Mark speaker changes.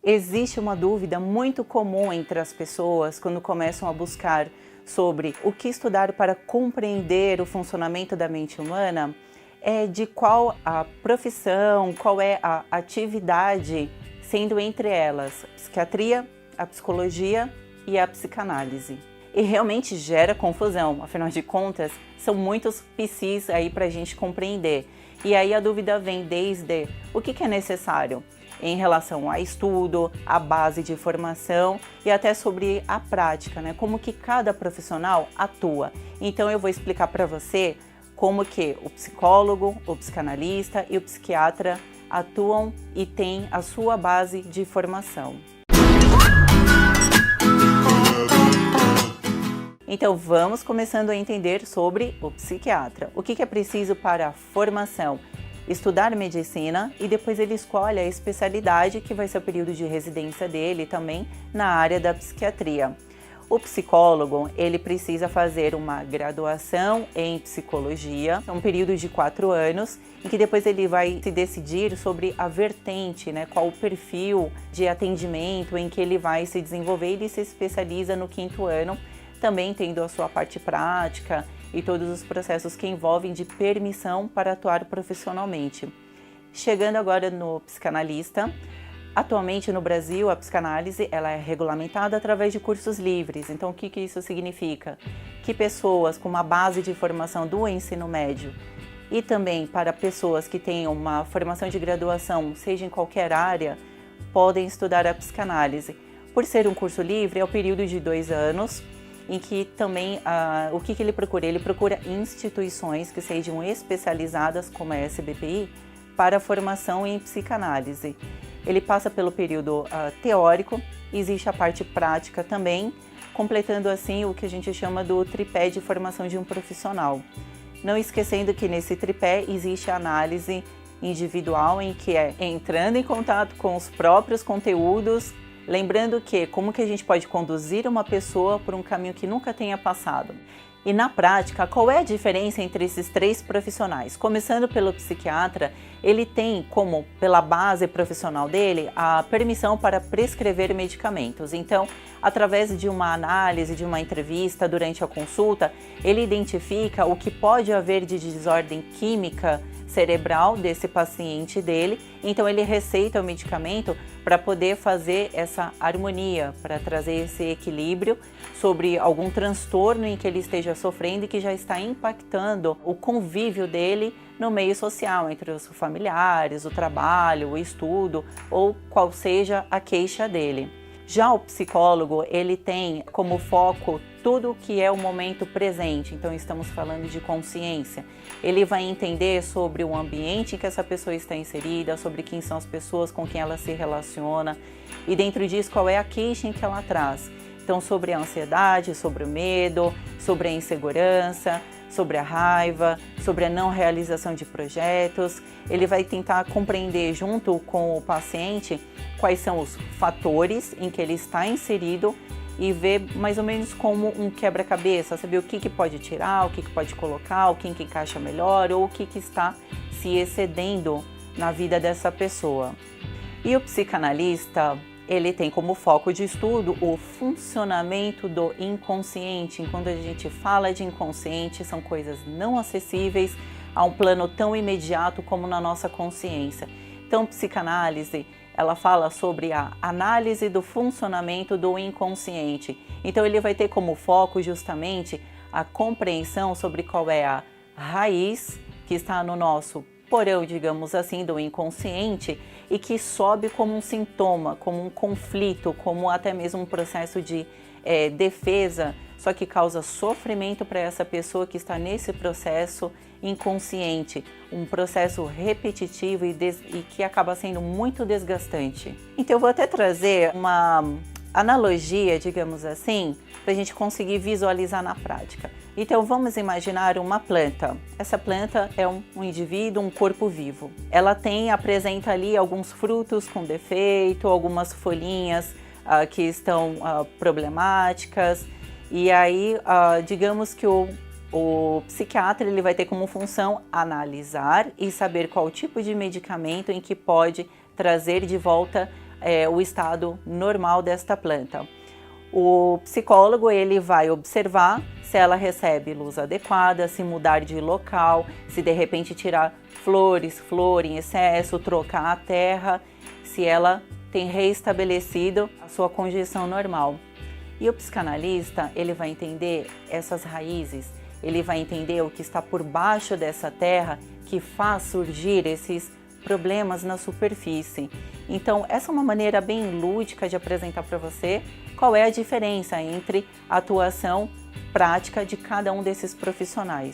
Speaker 1: Existe uma dúvida muito comum entre as pessoas quando começam a buscar sobre o que estudar para compreender o funcionamento da mente humana, é de qual a profissão, qual é a atividade, sendo entre elas a psiquiatria, a psicologia e a psicanálise. E realmente gera confusão, afinal de contas, são muitos psis aí para a gente compreender. E aí a dúvida vem desde o que é necessário em relação a estudo, a base de formação e até sobre a prática, né? Como que cada profissional atua. Então eu vou explicar para você como que o psicólogo, o psicanalista e o psiquiatra atuam e têm a sua base de formação. Então vamos começando a entender sobre o psiquiatra. O que é preciso para a formação? Estudar medicina e depois ele escolhe a especialidade que vai ser o período de residência dele também na área da psiquiatria. O psicólogo, ele precisa fazer uma graduação em psicologia, um período de 4 anos, em que depois ele vai se decidir sobre a vertente, né, qual o perfil de atendimento em que ele vai se desenvolver. Ele se especializa no 5º ano, também tendo a sua parte prática e todos os processos que envolvem de permissão para atuar profissionalmente. Chegando agora no psicanalista, atualmente no Brasil a psicanálise ela é regulamentada através de cursos livres. Então o que isso significa? Que pessoas com uma base de formação do ensino médio e também para pessoas que tenham uma formação de graduação, seja em qualquer área, podem estudar a psicanálise. Por ser um curso livre, é o período de 2 anos, em que também, o que ele procura? Ele procura instituições que sejam especializadas, como a SBPI, para a formação em psicanálise. Ele passa pelo período teórico, existe a parte prática também, completando assim o que a gente chama do tripé de formação de um profissional. Não esquecendo que nesse tripé existe a análise individual, em que é entrando em contato com os próprios conteúdos, lembrando que como que a gente pode conduzir uma pessoa por um caminho que nunca tenha passado. E na prática, qual é a diferença entre esses 3 profissionais? Começando pelo psiquiatra, ele tem como, pela base profissional dele, a permissão para prescrever medicamentos. Então, através de uma análise, de uma entrevista durante a consulta, ele identifica o que pode haver de desordem química cerebral desse paciente dele, então ele receita o medicamento para poder fazer essa harmonia, para trazer esse equilíbrio sobre algum transtorno em que ele esteja sofrendo e que já está impactando o convívio dele no meio social, entre os familiares, o trabalho, o estudo ou qual seja a queixa dele. Já o psicólogo, ele tem como foco tudo o que é o momento presente, então estamos falando de consciência. Ele vai entender sobre o ambiente em que essa pessoa está inserida, sobre quem são as pessoas com quem ela se relaciona e dentro disso qual é a queixa em que ela traz. Então sobre a ansiedade, sobre o medo, sobre a insegurança, sobre a raiva, sobre a não realização de projetos. Ele vai tentar compreender junto com o paciente quais são os fatores em que ele está inserido e ver mais ou menos como um quebra-cabeça, saber o que pode tirar, o que pode colocar, o que encaixa melhor ou o que está se excedendo na vida dessa pessoa. E o psicanalista, ele tem como foco de estudo o funcionamento do inconsciente. Quando a gente fala de inconsciente, são coisas não acessíveis a um plano tão imediato como na nossa consciência. Então, psicanálise, ela fala sobre a análise do funcionamento do inconsciente. Então, ele vai ter como foco justamente a compreensão sobre qual é a raiz que está no nosso porão, digamos assim, do inconsciente e que sobe como um sintoma, como um conflito, como até mesmo um processo de defesa, só que causa sofrimento para essa pessoa que está nesse processo inconsciente, um processo repetitivo e que acaba sendo muito desgastante. Então eu vou até trazer uma analogia, digamos assim, para a gente conseguir visualizar na prática. Então vamos imaginar uma planta. Essa planta é um indivíduo, um corpo vivo. Ela apresenta ali alguns frutos com defeito, algumas folhinhas que estão problemáticas. E aí, digamos que o psiquiatra ele vai ter como função analisar e saber qual tipo de medicamento em que pode trazer de volta o estado normal desta planta. O psicólogo ele vai observar se ela recebe luz adequada, se mudar de local, se de repente tirar flor em excesso, trocar a terra, se ela tem reestabelecido a sua condição normal. E o psicanalista ele vai entender essas raízes, ele vai entender o que está por baixo dessa terra que faz surgir esses problemas na superfície. Então, essa é uma maneira bem lúdica de apresentar para você qual é a diferença entre a atuação prática de cada um desses profissionais.